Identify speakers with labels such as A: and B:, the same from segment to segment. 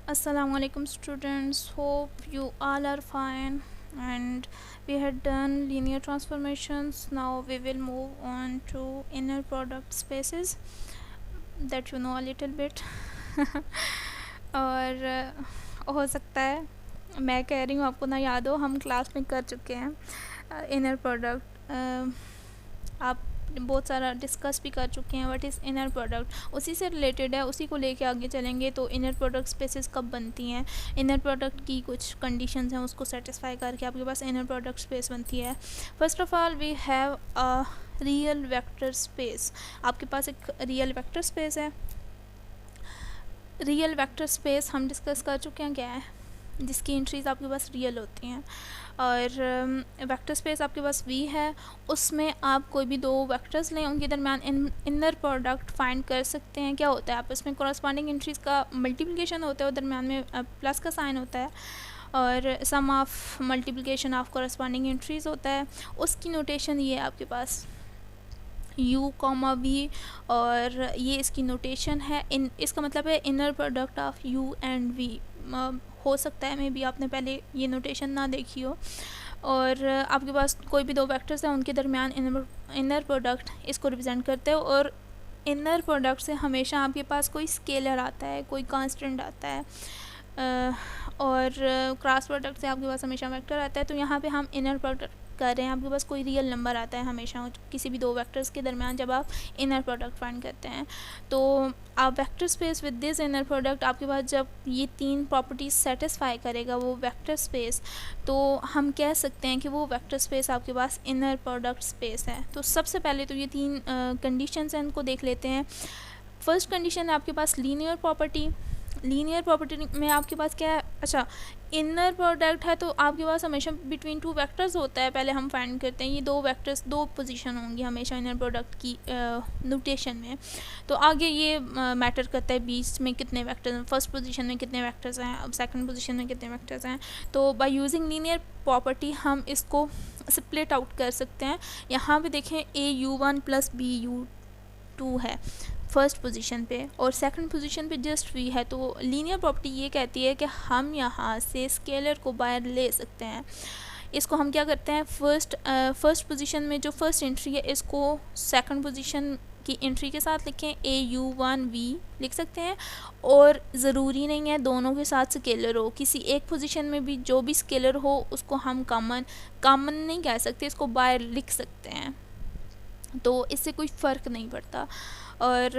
A: Assalamualaikum students, hope you all are fine, and we had done linear transformations. Now we will move on to inner product spaces that you know a little bit. और हो सकता है मैं कह रही हूँ आपको ना याद हो, हम क्लास में कर चुके हैं इनर प्रोडक्ट। आप बहुत सारा डिस्कस भी कर चुके हैं व्हाट इज़ इनर प्रोडक्ट, उसी से रिलेटेड है, उसी को लेके आगे चलेंगे। तो इनर प्रोडक्ट स्पेसेस कब बनती हैं, इनर प्रोडक्ट की कुछ कंडीशंस हैं, उसको सेटिस्फाई करके आपके पास इनर प्रोडक्ट स्पेस बनती है। First of all we have a real vector space. आपके पास एक रियल वेक्टर स्पेस है। रियल वेक्टर स्पेस हम डिस्कस कर चुके हैं क्या है, जिसकी एंट्रीज़ आपके पास रियल होती हैं। और वेक्टर स्पेस आपके पास वी है, उसमें आप कोई भी दो वेक्टर्स लें, उनके दरमियान इनर प्रोडक्ट फाइंड कर सकते हैं। क्या होता है, आप इसमें कॉरस्पॉन्डिंग एंट्रीज़ का मल्टीप्लिकेशन होता है और दरमियान में प्लस का साइन होता है, और sum of multiplication of corresponding entries होता है। उसकी नोटेशन ये है आपके पास u कॉमा वी, और ये इसकी नोटेशन है। इसका मतलब है inner product of u and v। हो सकता है मे बी आपने पहले ये नोटेशन ना देखी हो। और आपके पास कोई भी दो वेक्टर्स हैं, उनके दरमियान इनर प्रोडक्ट इसको रिप्रेजेंट करते हो। और इनर प्रोडक्ट से हमेशा आपके पास कोई स्केलर आता है, कोई कांस्टेंट आता है, और क्रॉस प्रोडक्ट से आपके पास हमेशा वेक्टर आता है। तो यहाँ पे हम इनर प्रोडक्ट कर रहे हैं, आपके पास कोई रियल नंबर आता है हमेशा किसी भी दो वेक्टर्स के दरमियान जब आप इनर प्रोडक्ट फाइंड करते हैं। तो आप vector space with this inner product, आपके पास जब ये तीन प्रॉपर्टीज सेटिस्फाई करेगा वो वेक्टर स्पेस, तो हम कह सकते हैं कि वो वेक्टर स्पेस आपके पास इनर प्रोडक्ट स्पेस है। तो सबसे पहले तो ये तीन कंडीशंस हैं, इनको देख लेते हैं। फर्स्ट कंडीशन है आपके पास लीनियर प्रॉपर्टी। लीनियर प्रॉपर्टी में आपके पास क्या है, अच्छा इनर प्रोडक्ट है तो आपके पास हमेशा बिटवीन टू वेक्टर्स होता है। पहले हम फाइंड करते हैं, ये दो वेक्टर्स, दो पोजीशन होंगी हमेशा इनर प्रोडक्ट की नोटेशन में। तो आगे ये मैटर करता है बीच में कितने वेक्टर्स हैं, फर्स्ट पोजीशन में कितने वेक्टर्स हैं, अब सेकंड पोजीशन में कितने वेक्टर्स हैं। तो बाय यूजिंग लीनियर प्रॉपर्टी हम इसको स्प्लिट आउट कर सकते हैं। यहाँ पे देखें AU1 प्लस BU2 है फर्स्ट पोजीशन पे, और सेकंड पोजीशन पे जस्ट वी है। तो लीनियर प्रॉपर्टी ये कहती है कि हम यहाँ से स्केलर को बाहर ले सकते हैं। इसको हम क्या करते हैं, फर्स्ट पोजीशन में जो फर्स्ट एंट्री है इसको सेकंड पोजीशन की एंट्री के साथ लिखें, AU1V लिख सकते हैं। और ज़रूरी नहीं है दोनों के साथ स्केलर हो, किसी एक पोजीशन में भी जो भी स्केलर हो उसको हम कॉमन नहीं कह सकते, इसको बाहर लिख सकते हैं। तो इससे कोई फ़र्क नहीं पड़ता। और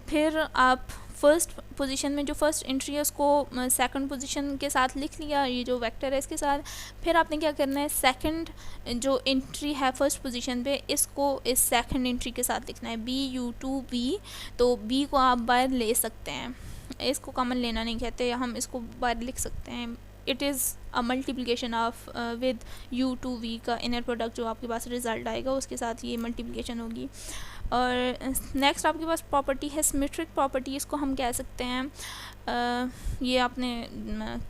A: फिर आप फर्स्ट पोजीशन में जो फर्स्ट एंट्री है उसको सेकंड पोजीशन के साथ लिख लिया, ये जो वेक्टर है इसके साथ। फिर आपने क्या करना है, सेकंड जो एंट्री है फर्स्ट पोजीशन पे इसको इस सेकंड एंट्री के साथ लिखना है, BU2B। तो B को आप बाहर ले सकते हैं, इसको कॉमन लेना नहीं कहते, हम इसको बाहर लिख सकते हैं। It is a multiplication of with U2V का इनर प्रोडक्ट जो आपके पास रिज़ल्ट आएगा उसके साथ ये मल्टीप्लिकेशन होगी। और नेक्स्ट आपके पास प्रॉपर्टी है सिमेट्रिक प्रॉपर्टी, इसको हम कह सकते हैं ये आपने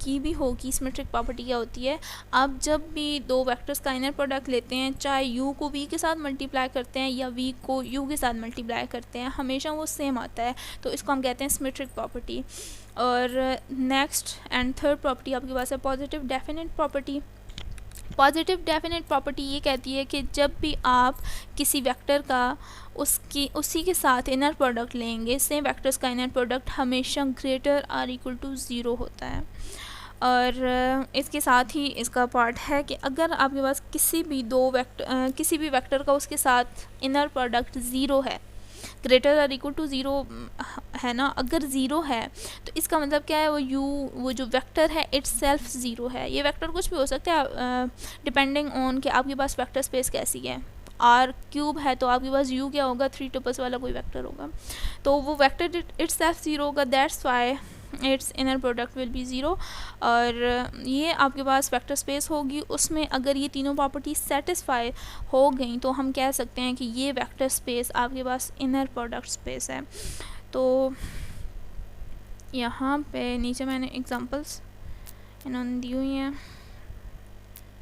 A: की भी होगी। सिमेट्रिक प्रॉपर्टी क्या होती है, आप जब भी दो वेक्टर्स का इनर प्रोडक्ट लेते हैं, चाहे u को v के साथ मल्टीप्लाई करते हैं या v को u के साथ मल्टीप्लाई करते हैं, हमेशा वो सेम आता है। तो इसको हम कहते हैं सिमेट्रिक प्रॉपर्टी। और नेक्स्ट एंड थर्ड प्रॉपर्टी आपके पास है positive definite property. Positive definite property ये कहती है कि जब भी आप किसी वेक्टर का उसी के साथ इनर प्रोडक्ट लेंगे, सेम वेक्टर्स का इनर प्रोडक्ट हमेशा ग्रेटर आर इक्वल टू 0 होता है। और इसके साथ ही इसका पार्ट है कि अगर आपके पास किसी भी वेक्टर का उसके साथ इनर प्रोडक्ट 0 है, ग्रेटर आर इक्वल टू 0 है ना, अगर 0 है तो इसका मतलब क्या है, वो जो वेक्टर है इट्स सेल्फ 0 है। ये वेक्टर कुछ भी हो सकता है डिपेंडिंग ऑन कि आपके पास वेक्टर स्पेस कैसी है। R³ है तो आपके पास U क्या होगा, 3 टुपल्स वाला कोई वेक्टर होगा, तो वो वेक्टर इट्स सेल्फ 0 होगा, that's why it's inner product will be 0। और ये आपके पास वेक्टर स्पेस होगी, उसमें अगर ये तीनों प्रॉपर्टी सेटिस्फाई हो गई तो हम कह सकते हैं कि ये वेक्टर स्पेस आपके पास इनर प्रोडक्ट स्पेस है। तो यहाँ पे नीचे मैंने एग्जांपल्स इन्होंने दी हुई हैं।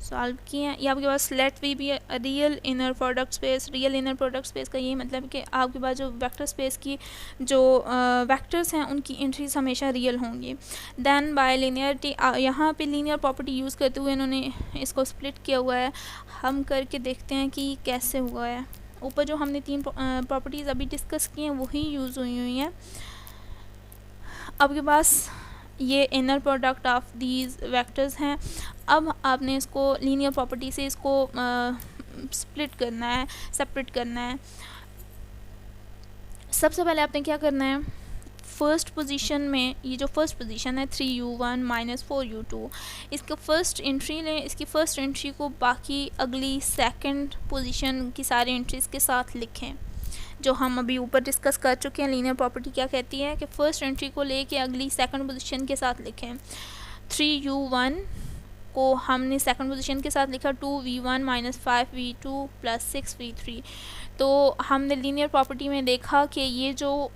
A: सॉल्व किए हैं। ये आपके पास लेट वी भी real inner product space. Real inner product space का ये मतलब कि आपके पास जो वेक्टर स्पेस की जो वेक्टर्स हैं उनकी एंट्रीज हमेशा रियल होंगी। देन बाय लिनियरिटी, यहाँ पे लीनियर प्रॉपर्टी यूज़ करते हुए इन्होंने इसको स्प्लिट किया हुआ है। हम करके देखते हैं कि कैसे हुआ है। ऊपर जो हमने तीन प्रॉपर्टीज़ अभी डिस्कस की हैं वही यूज़ हुई हैं। आपके पास ये inner product of these vectors हैं। अब आपने इसको लीनियर प्रॉपर्टी से इसको स्प्लिट करना है, सेपरेट करना है। सबसे पहले आपने क्या करना है, फर्स्ट पोजीशन में ये जो फर्स्ट पोजीशन है 3u1 माइनस 4u2, इसका फर्स्ट एंट्री लें। इसकी फर्स्ट एंट्री को बाकी अगली सेकंड पोजीशन की सारी एंट्रीज के साथ लिखें, जो हम अभी ऊपर डिस्कस कर चुके हैं। लीनियर प्रॉपर्टी क्या कहती है कि फर्स्ट एंट्री को लेके अगली सेकंड पोजीशन के साथ लिखें। 3u1 को हमने सेकंड पोजीशन के साथ लिखा 2v1 minus 5v2 plus 6v3। तो हमने लीनियर प्रॉपर्टी में देखा कि ये जो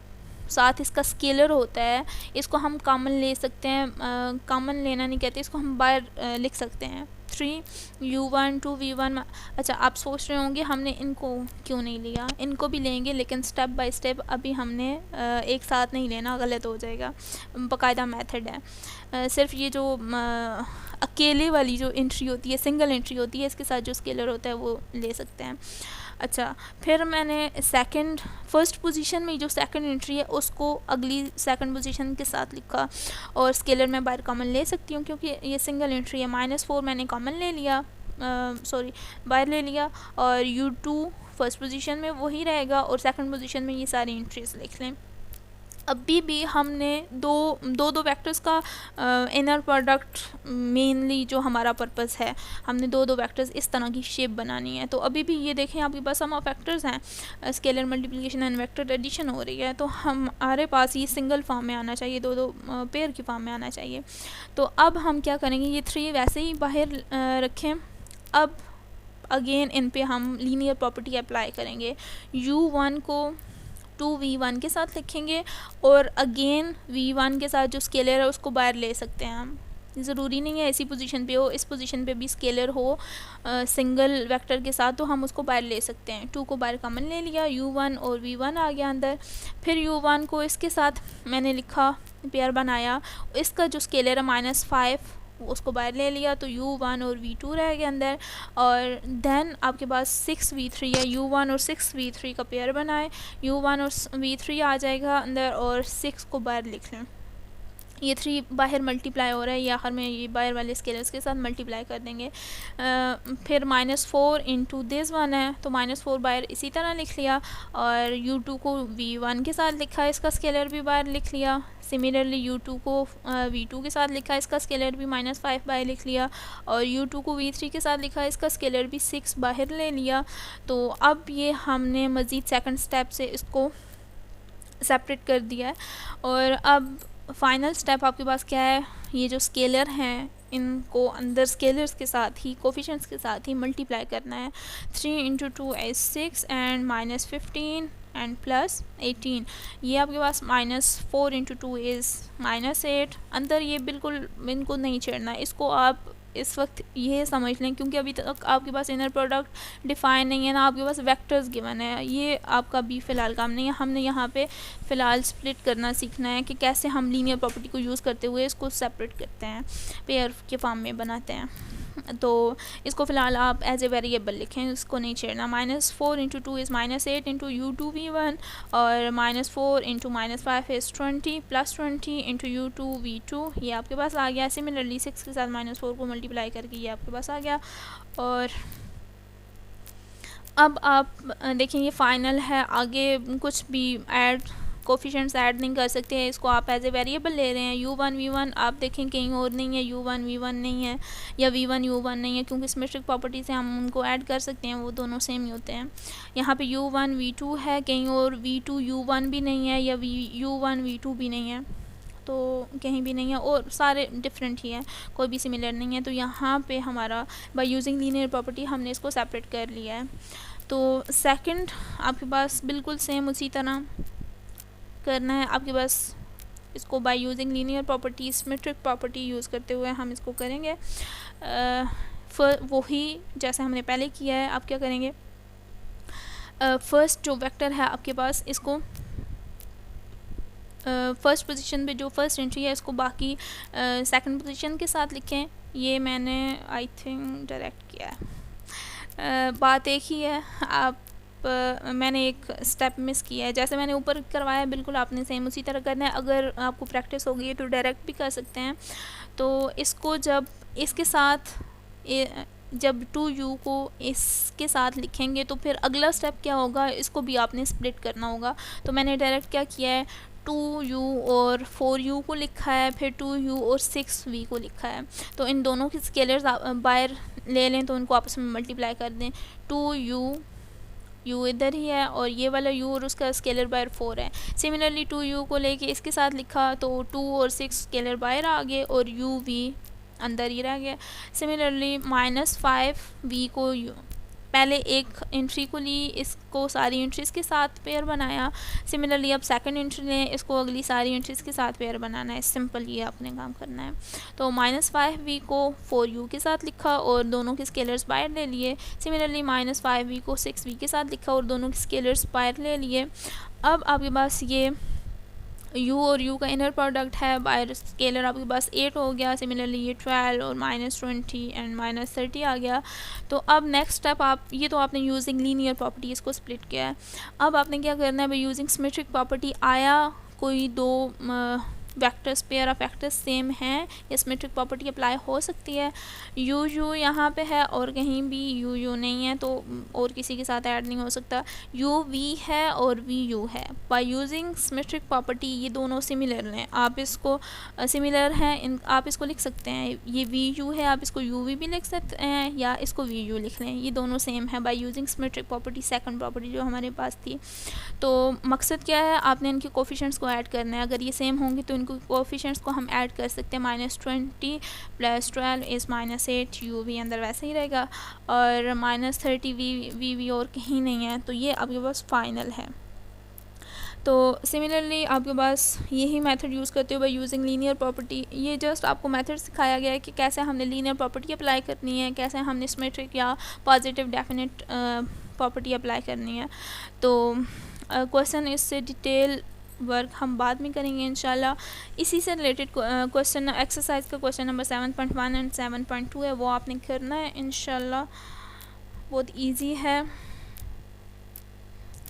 A: साथ इसका स्केलर होता है इसको हम कॉमन ले सकते हैं। कॉमन लेना नहीं कहते, इसको हम बाहर लिख सकते हैं 3u1 2v1। अच्छा, आप सोच रहे होंगे हमने इनको क्यों नहीं लिया, इनको भी लेंगे लेकिन स्टेप बाय स्टेप। अभी हमने एक साथ नहीं लेना, गलत हो जाएगा। बाकायदा मेथड है। सिर्फ ये जो अकेले वाली जो एंट्री होती है, सिंगल एंट्री होती है, इसके साथ जो स्केलर होता है वो ले सकते हैं। अच्छा, फिर मैंने फर्स्ट पोजीशन में जो सेकंड एंट्री है उसको अगली सेकंड पोजीशन के साथ लिखा, और स्केलर मैं बाहर कॉमन ले सकती हूँ क्योंकि ये सिंगल एंट्री है। -4 मैंने कॉमन ले लिया, बाहर ले लिया, और u2 फर्स्ट पोजीशन में वही रहेगा और सेकंड पोजीशन में ये सारी एंट्रीज लिख लें। अभी भी हमने दो वेक्टर्स का इनर प्रोडक्ट मेनली जो हमारा पर्पस है, हमने दो वेक्टर्स इस तरह की शेप बनानी है। तो अभी भी ये देखें आपके पास सम ऑफ वेक्टर्स हैं, scalar multiplication and vector addition हो रही है, तो हमारे पास ये सिंगल फॉर्म में आना चाहिए, दो पेयर की फॉर्म में आना चाहिए। तो अब हम क्या करेंगे, ये 3 वैसे ही बाहर रखें। अब अगेन इन पे हम लीनियर प्रॉपर्टी अप्लाई करेंगे। u1 को 2v1 के साथ लिखेंगे, और अगेन v1 के साथ जो स्केलर है उसको बाहर ले सकते हैं हम। ज़रूरी नहीं है इसी पोजीशन पे हो, इस पोजीशन पे भी स्केलर हो सिंगल वेक्टर के साथ, तो हम उसको बाहर ले सकते हैं। 2 को बाहर कॉमन ले लिया, u1 और v1 आ गया अंदर। फिर u1 को इसके साथ मैंने लिखा, पेयर बनाया, इसका जो स्केलर है -5 उसको बाहर ले लिया, तो u1 और v2 रह गए अंदर। और देन आपके पास 6v3 है, u1 और 6v3 का पेयर बनाए, u1 और v3 आ जाएगा अंदर, और 6 को बाहर लिख लें। ये 3 बाहर मल्टीप्लाई हो रहा है, या आखिर में ये बाहर वाले स्केलर्स के साथ मल्टीप्लाई कर देंगे। फिर -4 इंटू दिस वन है, तो -4 बाहर इसी तरह लिख लिया, और u2 को v1 के साथ लिखा, इसका स्केलर भी बाहर लिख लिया। सिमिलरली u2 को v2 के साथ लिखा, इसका स्केलर भी -5 बाहर लिख लिया, और u2 को v3 के साथ लिखा, इसका स्केलर भी 6 बाहर ले लिया। तो अब ये हमने मज़ीद सेकंड स्टेप से इसको सेपरेट कर दिया है। और अब फाइनल स्टेप आपके पास क्या है, ये जो स्केलर हैं इनको अंदर स्केलर्स के साथ ही, कोफिशिएंट्स के साथ ही मल्टीप्लाई करना है। 3 इंटू 2 इज़ 6 एंड -15 एंड +18। ये आपके पास -4 इंटू 2 इज़ -8। अंदर ये बिल्कुल इनको नहीं छेड़ना है, इसको आप इस वक्त ये समझ लें, क्योंकि अभी तक आपके पास इनर प्रोडक्ट डिफाइन नहीं है ना, आपके पास वेक्टर्स गिवन है। ये आपका भी फ़िलहाल काम नहीं है। हमने यहाँ पे फ़िलहाल स्प्लिट करना सीखना है कि कैसे हम लीनियर प्रॉपर्टी को यूज़ करते हुए इसको सेपरेट करते हैं, पेयर के फॉर्म में बनाते हैं। तो इसको फ़िलहाल आप एज ए वेरिएबल लिखें, इसको नहीं छेड़ना। -4 इंटू 2 इज़ -8 इंटू u2v1, और -4 इंटू -5 इज़ 20 +20 इंटू u2v2, ये आपके पास आ गया। सिमिलरली 6 के साथ -4 को मल्टीप्लाई करके ये आपके पास आ गया। और अब आप देखें ये फ़ाइनल है, आगे कुछ भी ऐड कोफिशिएंट्स ऐड नहीं कर सकते हैं, इसको आप एज ए वेरिएबल ले रहे हैं। u1 v1 आप देखें कहीं और नहीं है, u1 v1 नहीं है, या v1 u1 नहीं है, क्योंकि सिमेट्रिक प्रॉपर्टी से हम उनको ऐड कर सकते हैं, वो दोनों सेम ही होते हैं। यहाँ पे u1 v2 है, कहीं और v2 u1 भी नहीं है, या u1 v2 भी नहीं है, तो कहीं भी नहीं है, और सारे डिफरेंट ही हैं, कोई भी सिमिलर नहीं है। तो यहाँ पे हमारा बाय यूजिंग लीनियर प्रॉपर्टी हमने इसको सेपरेट कर लिया है। तो सेकंड आपके पास बिल्कुल सेम उसी तरह करना है। आपके पास इसको by using linear property, symmetric property use करते हुए हम इसको करेंगे। वही जैसे हमने पहले किया है, आप क्या करेंगे, फर्स्ट जो वेक्टर है आपके पास, इसको फर्स्ट पोजीशन पे जो फर्स्ट एंट्री है इसको बाकी सेकंड पोजीशन के साथ लिखें। ये मैंने आई थिंक डायरेक्ट किया है, बात एक ही है। आप मैंने एक स्टेप मिस किया है, जैसे मैंने ऊपर करवाया बिल्कुल आपने सेम उसी तरह करना है। अगर आपको प्रैक्टिस हो गई है तो डायरेक्ट भी कर सकते हैं। तो इसको जब इसके साथ जब 2u को इसके साथ लिखेंगे तो फिर अगला स्टेप क्या होगा, इसको भी आपने स्प्लिट करना होगा। तो मैंने डायरेक्ट क्या किया है, 2u और 4u को लिखा है, फिर 2u और 6v को लिखा है। तो इन दोनों की स्केलर्स बाहर ले लें तो उनको आपस में मल्टीप्लाई कर दें। 2u u इधर ही है और ये वाला u और उसका स्केलर बाहर 4 है। सिमिलरली 2u को लेके इसके साथ लिखा तो 2 और 6 स्केलर बाहर आ गए और uv अंदर ही रह गया। सिमिलरली -5v को पहले एक एंट्री को ली, इसको सारी एंट्रीज़ के साथ पेयर बनाया। सिमिलरली अब सेकंड एंट्री लें, इसको अगली सारी एंट्रीज़ के साथ पेयर बनाना है। सिंपल ये आपने काम करना है। तो -5v को 4u के साथ लिखा और दोनों के स्केलर्स बाहर ले लिए। सिमिलरली -5v को 6v के साथ लिखा और दोनों के स्केलर्स बाहर ले लिए। अब आपके पास ये u और u का इनर प्रोडक्ट है, बाहर स्केलर आपके पास 8 हो गया। सिमिलरली ये 12 और -20 एंड -30 आ गया। तो अब नेक्स्ट स्टेप आप, ये तो आपने यूजिंग लीनियर प्रॉपर्टी इसको स्प्लिट किया है। अब आपने क्या करना है, भाई यूजिंग सिमेट्रिक प्रॉपर्टी, आया कोई दो vectors pair of vectors same हैं या सिमेट्रिक प्रॉपर्टी अप्लाई हो सकती है। यू यू यहाँ पे है और कहीं भी यू यू नहीं है तो और किसी के साथ ऐड नहीं हो सकता। यू वी है और वी यू है। बाय यूजिंग सिमेट्रिक प्रॉपर्टी ये दोनों सिमिलर हैं, आप इसको सिमिलर हैं, आप इसको लिख सकते हैं, ये वी यू है, आप इसको यू वी भी लिख सकते हैं या इसको वी यू लिख लें, ये दोनों सेम है by using symmetric property, second property जो हमारे पास थी। तो मकसद क्या है, आपने इनके कोफिशिएंट्स को ऐड करना है। अगर ये सेम होंगे तो इनको कोफिशिएंट्स को हम ऐड कर सकते हैं। -20 + 12 इज़ -8, यू भी अंदर वैसे ही रहेगा और -30 वी और कहीं नहीं है। तो ये आपके पास फाइनल है। तो सिमिलरली आपके पास यही मेथड यूज़ करते हुए यूजिंग लीनियर प्रॉपर्टी, ये जस्ट आपको मेथड सिखाया गया है कि कैसे हमने लीनियर प्रॉपर्टी अप्लाई करनी है, कैसे हमने सिमेट्रिक या पॉजिटिव डेफिनेट प्रॉपर्टी अप्लाई करनी है। तो क्वेश्चन इससे डिटेल वर्क हम बाद में करेंगे इंशाल्लाह। इसी से रिलेटेड क्वेश्चन एक्सरसाइज का क्वेश्चन नंबर 7.1 एंड 7.2 है, वो आपने करना है इंशाल्लाह। बहुत इजी है।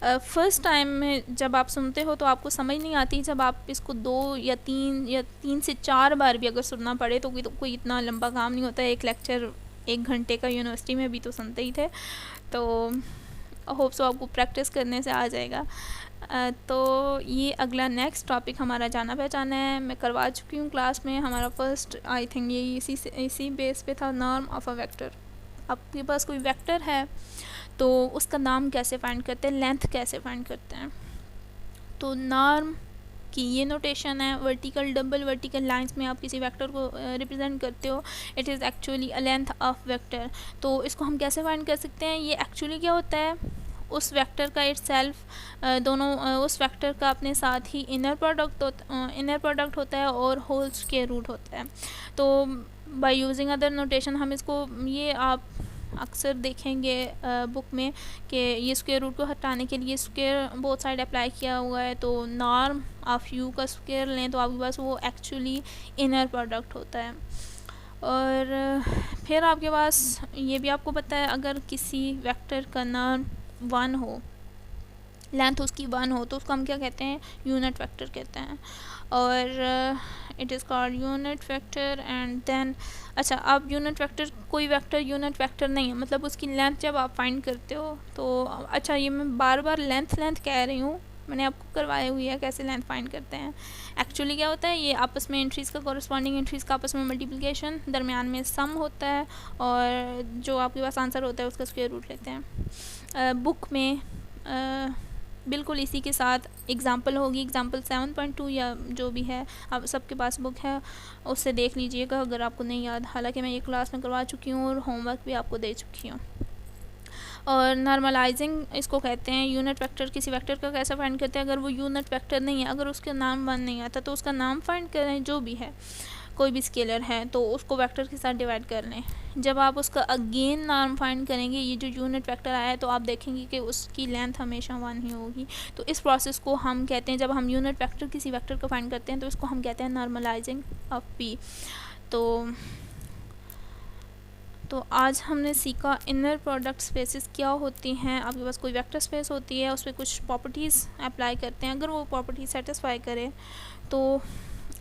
A: फर्स्ट टाइम में जब आप सुनते हो तो आपको समझ नहीं आती, जब आप इसको 2 या 3 से 4 बार भी अगर सुनना पड़े तो कोई इतना लंबा काम नहीं होता है। एक लेक्चर 1 घंटे का यूनिवर्सिटी में भी तो सुनते ही थे। तो होप सो आपको प्रैक्टिस करने से आ जाएगा। तो ये अगला नेक्स्ट टॉपिक हमारा जाना पहचाना है, मैं करवा चुकी हूँ क्लास में। हमारा फर्स्ट आई थिंक ये इसी बेस पे था, नॉर्म ऑफ अ वेक्टर। आपके पास कोई वेक्टर है तो उसका नाम कैसे फाइंड करते हैं, लेंथ कैसे फाइंड करते हैं। तो नॉर्म की ये नोटेशन है, वर्टिकल डबल वर्टिकल लाइंस में आप किसी वेक्टर को रिप्रेजेंट करते हो, it is actually a length of vector. तो इसको हम कैसे फाइंड कर सकते हैं, ये एक्चुअली क्या होता है, उस वेक्टर का इटसेल्फ दोनों उस वेक्टर का अपने साथ ही इनर प्रोडक्ट होता है और होल स्क्वायर रूट होता है। तो बाय यूजिंग अदर नोटेशन हम इसको, ये आप अक्सर देखेंगे बुक में कि ये स्क्वायर रूट को हटाने के लिए स्क्वायर बोथ साइड अप्लाई किया हुआ है। तो नॉर्म ऑफ यू का स्क्वायर लें तो आपके पास वो एक्चुअली इनर प्रोडक्ट होता है। और फिर आपके पास ये भी आपको पता है, अगर किसी वेक्टर का नॉर्म 1 हो, लेंथ उसकी 1 हो, तो उसको हम क्या कहते हैं, यूनिट वेक्टर कहते हैं। और it is called unit vector. And then अच्छा, अब यूनिट वेक्टर, कोई वेक्टर यूनिट वेक्टर नहीं है, मतलब उसकी लेंथ जब आप फाइंड करते हो तो अच्छा, ये मैं बार बार लेंथ कह रही हूँ, मैंने आपको करवाई हुई है कैसे लेंथ फाइंड करते हैं। एक्चुअली क्या होता है, ये आपस में एंट्रीज़ का कॉरस्पॉन्डिंग एंट्रीज़ का आपस में मल्टीप्लिकेशन, दरमियान में सम होता है और जो आपके पास आंसर होता है उसका स्क्वायर रूट लेते हैं। बुक में बिल्कुल इसी के साथ एग्ज़ाम्पल होगी, एग्ज़ाम्पल 7.2 या जो भी है, आप सबके पास बुक है, उससे देख लीजिएगा अगर आपको नहीं याद। हालांकि मैं ये क्लास में करवा चुकी हूँ और होमवर्क भी आपको दे चुकी हूँ। और नॉर्मलाइजिंग इसको कहते हैं। यूनिट वेक्टर, किसी वेक्टर का कैसे फाइंड करते हैं, अगर वो यूनिट वेक्टर नहीं है, अगर उसका नाम 1 नहीं आता तो उसका नाम फाइंड करें, जो भी है कोई भी स्केलर है तो उसको वेक्टर के साथ डिवाइड कर लें। जब आप उसका अगेन नॉर्म फाइंड करेंगे, ये जो यूनिट वेक्टर आया है, तो आप देखेंगे कि उसकी लेंथ हमेशा 1 ही होगी। तो इस प्रोसेस को हम कहते हैं, जब हम यूनिट वेक्टर किसी वेक्टर को फाइंड करते हैं तो इसको हम कहते हैं नॉर्मलाइजिंग ऑफ पी। तो आज हमने सीखा इनर प्रोडक्ट स्पेसेस क्या होती हैं। आपके पास कोई वेक्टर स्पेस होती है, उस पर कुछ प्रॉपर्टीज़ अप्लाई करते हैं, अगर वो प्रॉपर्टी सेटिस्फाई करे तो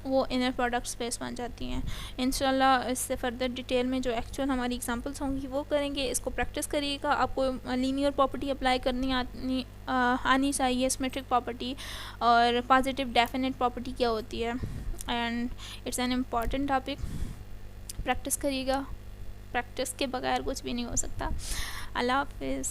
A: वो इनर प्रोडक्ट स्पेस बन जाती हैं। इंशाल्लाह इससे फर्दर डिटेल में जो एक्चुअल हमारी एग्जांपल्स होंगी वो करेंगे। इसको प्रैक्टिस करिएगा। आपको लीनियर प्रॉपर्टी अप्लाई करनी आनी चाहिए, सिमेट्रिक प्रॉपर्टी और पॉजिटिव डेफिनेट प्रॉपर्टी क्या होती है, and it's an important topic. Practice करिएगा, प्रैक्टिस के बगैर कुछ भी नहीं हो सकता। अल्लाह हाफिज़।